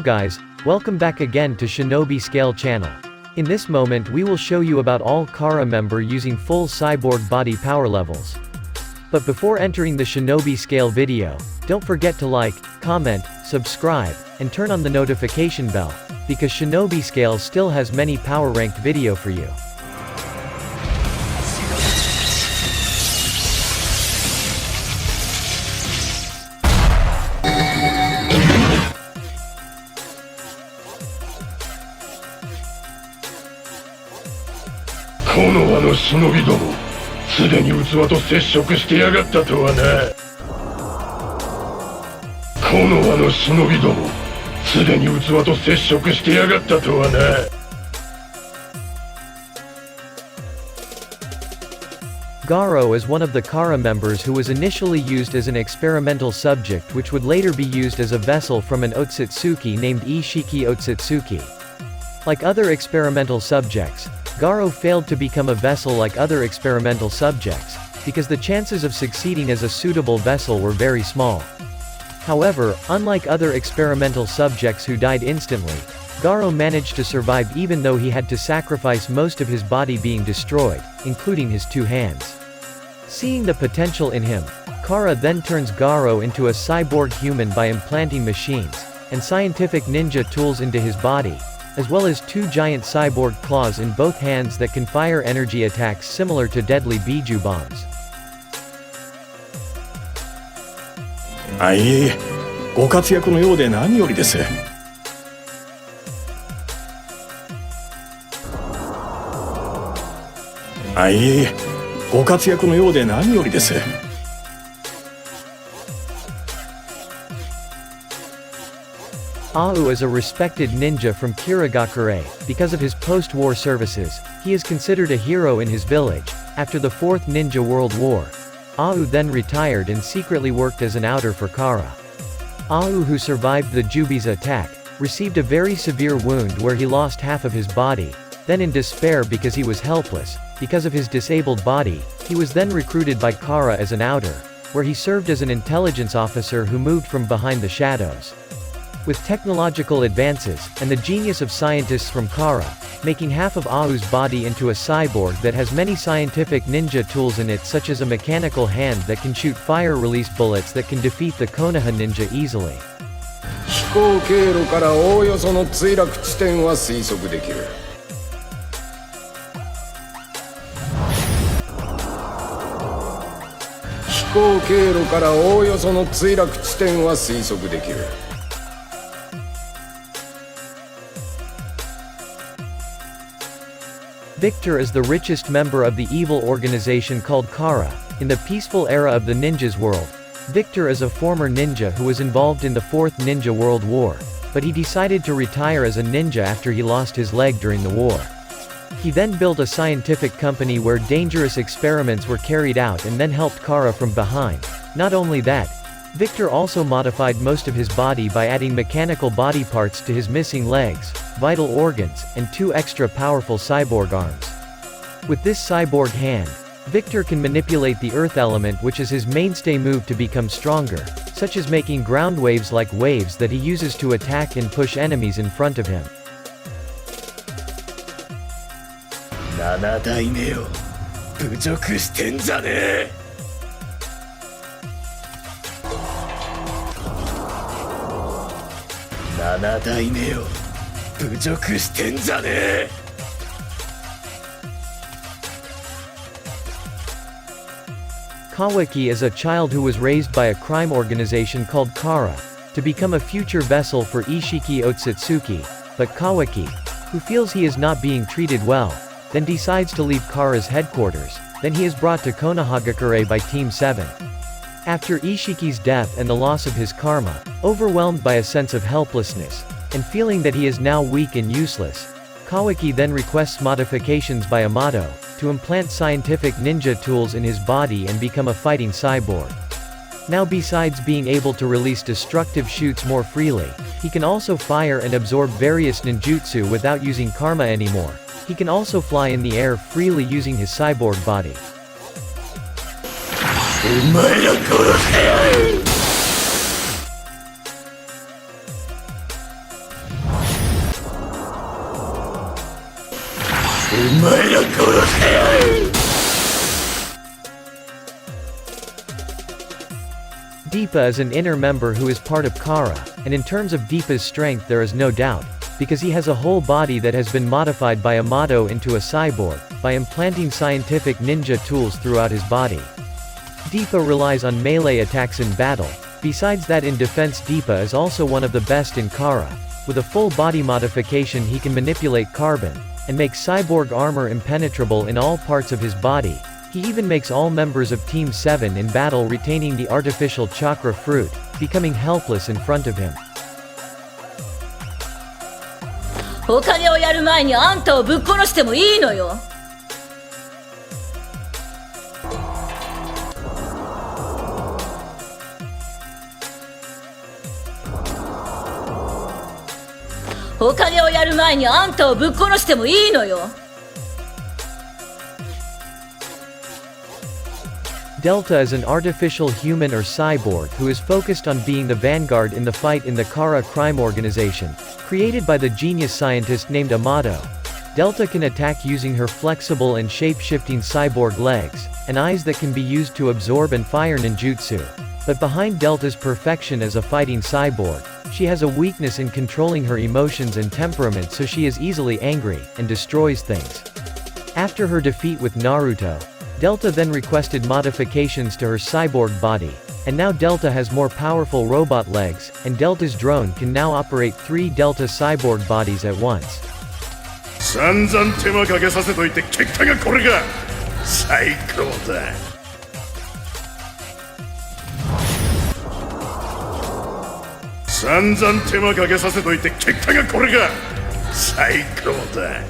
guys, welcome back again to Shinobi Scale channel. In this moment we will show you about all Kara member using full cyborg body power levels. But before entering the Shinobi Scale video, don't forget to like, comment, subscribe, and turn on the notification bell, because Shinobi Scale still has many power ranked video for you. Konohaの忍びども、すでに器と接触してやがったとはな。Konohaの忍びども、すでに器と接触してやがったとはな。Garo is one of the Kara members who was initially used as an experimental subject which would later be used as a vessel from an Otsutsuki named Ishiki Otsutsuki. Like other experimental subjects, Garo failed to become a vessel like other experimental subjects, because the chances of succeeding as a suitable vessel were very small. However, unlike other experimental subjects who died instantly, Garo managed to survive even though he had to sacrifice most of his body being destroyed, including his two hands. Seeing the potential in him, Kara then turns Garo into a cyborg human by implanting machines and scientific ninja tools into his body, as well as two giant cyborg claws in both hands that can fire energy attacks similar to deadly Biju bombs. いえいえ、ご活躍のようで何よりです。いえいえ、ご活躍のようで何よりです。Au is a respected ninja from Kirigakure. Because of his post-war services, he is considered a hero in his village. After the Fourth Ninja World War, Au then retired and secretly worked as an outer for Kara. Au, who survived the Jubi's attack, received a very severe wound where he lost half of his body. Then in despair because he was helpless, because of his disabled body, he was then recruited by Kara as an outer, where he served as an intelligence officer who moved from behind the shadows. With technological advances, and the genius of scientists from Kara, making half of Au's body into a cyborg that has many scientific ninja tools in it, such as a mechanical hand that can shoot fire-release bullets that can defeat the Konoha ninja easily. 飛行経路からおおよその墜落地点は推測できる。飛行経路からおおよその墜落地点は推測できる。Victor is the richest member of the evil organization called Kara. In the peaceful era of the ninja's world, Victor is a former ninja who was involved in the Fourth Ninja World War, but he decided to retire as a ninja after he lost his leg during the war. He then built a scientific company where dangerous experiments were carried out and then helped Kara from behind. Not only that, Victor also modified most of his body by adding mechanical body parts to his missing legs, vital organs, and two extra powerful cyborg arms. With this cyborg hand, Victor can manipulate the earth element, which is his mainstay move to become stronger, such as making ground waves like waves that he uses to attack and push enemies in front of him. 7代目よ、侮辱してんじゃねえ。7代目よ、侮辱してんじゃねえ。Kawaki is a child who was raised by a crime organization called Kara, to become a future vessel for Ishiki Otsutsuki, but Kawaki, who feels he is not being treated well, then decides to leave Kara's headquarters. Then he is brought to Konohagakure by Team 7. After Ishiki's death and the loss of his karma, overwhelmed by a sense of helplessness, and feeling that he is now weak and useless, Kawaki then requests modifications by Amado, to implant scientific ninja tools in his body and become a fighting cyborg. Now, besides being able to release destructive shoots more freely, he can also fire and absorb various ninjutsu without using karma anymore. He can also fly in the air freely using his cyborg body. お前ら殺せよ。前ら殺せよ。 Deepa is an inner member who is part of Kara, and in terms of Deepa's strength there is no doubt, because he has a whole body that has been modified by Amado into a cyborg, by implanting scientific ninja tools throughout his body. Deepa relies on melee attacks in battle. Besides that, in defense Deepa is also one of the best in Kara. With a full body modification he can manipulate carbon, and make cyborg armor impenetrable in all parts of his body. He even makes all members of Team 7 in battle retaining the artificial chakra fruit, becoming helpless in front of him. 他をやる前にあんたをぶっ殺してもいいのよ。他をやる前にあんたをぶっ殺してもいいのよ。 Delta is an artificial human or cyborg who is focused on being the vanguard in the fight in the Kara crime organization, created by the genius scientist named Amado. Delta can attack using her flexible and shape-shifting cyborg legs, and eyes that can be used to absorb and fire ninjutsu. But behind Delta's perfection as a fighting cyborg, she has a weakness in controlling her emotions and temperament, so she is easily angry, and destroys things. After her defeat with Naruto, Delta then requested modifications to her cyborg body, and now Delta has more powerful robot legs, and Delta's drone can now operate 3 Delta cyborg bodies at once. 散々手間かけさせといて結果がこれか。最高だ。散々手間かけさせといて結果がこれか。最高だ。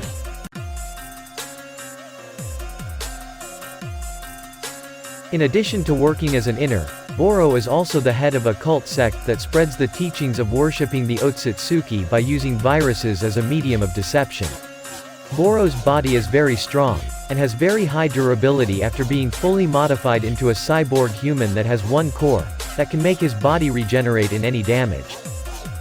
In addition to working as an inner, Boro is also the head of a cult sect that spreads the teachings of worshipping the Otsutsuki by using viruses as a medium of deception. Boro's body is very strong, and has very high durability after being fully modified into a cyborg human that has one core, that can make his body regenerate in any damage.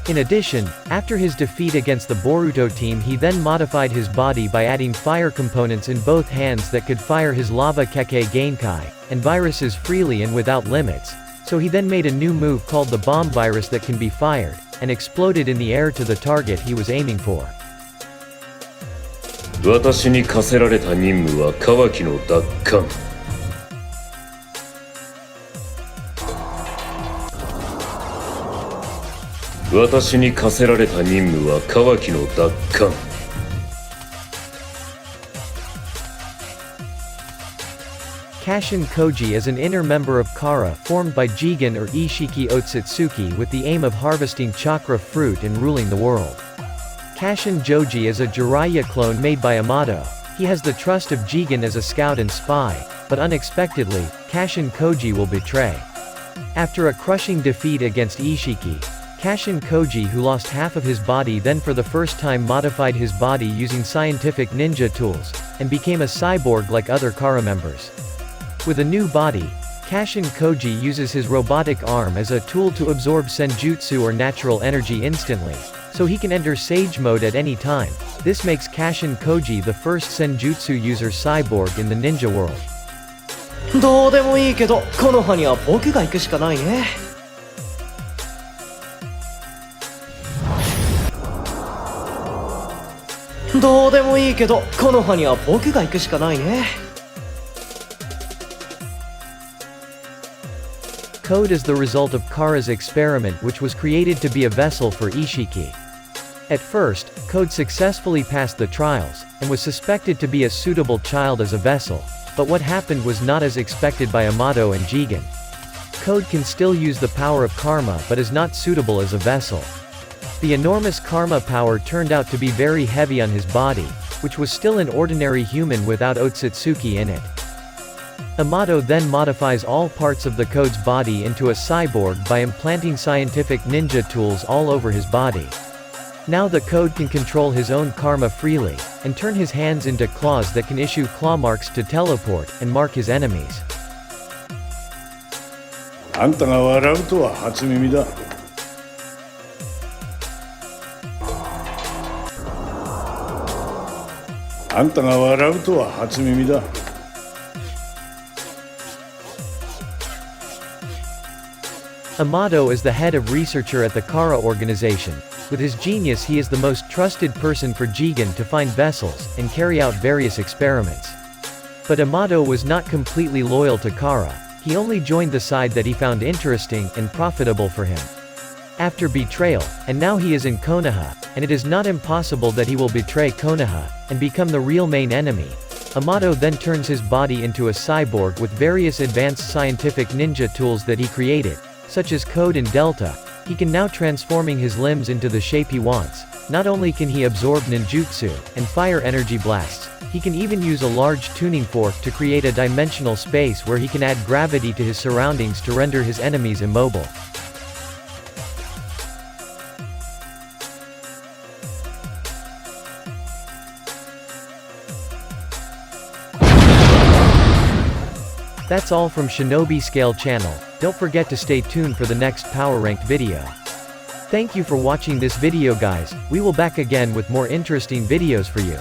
In addition, after his defeat against the Boruto team he then modified his body by adding fire components in both hands that could fire his lava keke genkai, and viruses freely and without limits, so he then made a new move called the bomb virus that can be fired, and exploded in the air to the target he was aiming for. 私に課せられた任務はカワキの奪還。私に課せられた任務はカワキの奪還。Kashin Koji is an inner member of Kara formed by Jigen or Ishiki Otsutsuki with the aim of harvesting chakra fruit and ruling the world. Kashin Joji is a Jiraiya clone made by Amado. He has the trust of Jigen as a scout and spy, but unexpectedly, Kashin Koji will betray. After a crushing defeat against Ishiki, Kashin Koji, who lost half of his body, then for the first time modified his body using scientific ninja tools, and became a cyborg like other Kara members. With a new body, Kashin Koji uses his robotic arm as a tool to absorb senjutsu or natural energy instantly, so he can enter Sage mode at any time. This makes Kashin Koji the first senjutsu user cyborg in the ninja world. どうでもいいけど、この葉には僕が行くしかないね。どうでもいいけど、この葉には僕が行くしかないね。Code is the result of Kara's experiment, which was created to be a vessel for Ishiki. At first, Code successfully passed the trials, and was suspected to be a suitable child as a vessel, but what happened was not as expected by Amado and Jigen. Code can still use the power of karma but is not suitable as a vessel. The enormous karma power turned out to be very heavy on his body, which was still an ordinary human without Otsutsuki in it. Amado then modifies all parts of the Code's body into a cyborg by implanting scientific ninja tools all over his body. Now the Code can control his own karma freely, and turn his hands into claws that can issue claw marks to teleport, and mark his enemies. あんたが笑うとは初耳だ。あんたが笑うとは初耳だ。Amado is the head of researcher at the Kara organization. With his genius he is the most trusted person for Jigen to find vessels, and carry out various experiments. But Amado was not completely loyal to Kara, he only joined the side that he found interesting and profitable for him. After betrayal, and now he is in Konoha, and it is not impossible that he will betray Konoha, and become the real main enemy. Amado then turns his body into a cyborg with various advanced scientific ninja tools that he created, such as Code and Delta. He can now transforming his limbs into the shape he wants. Not only can he absorb ninjutsu, and fire energy blasts, he can even use a large tuning fork to create a dimensional space where he can add gravity to his surroundings to render his enemies immobile. That's all from Shinobi Scale channel. Don't forget to stay tuned for the next power ranked video. Thank you for watching this video guys, we will back again with more interesting videos for you.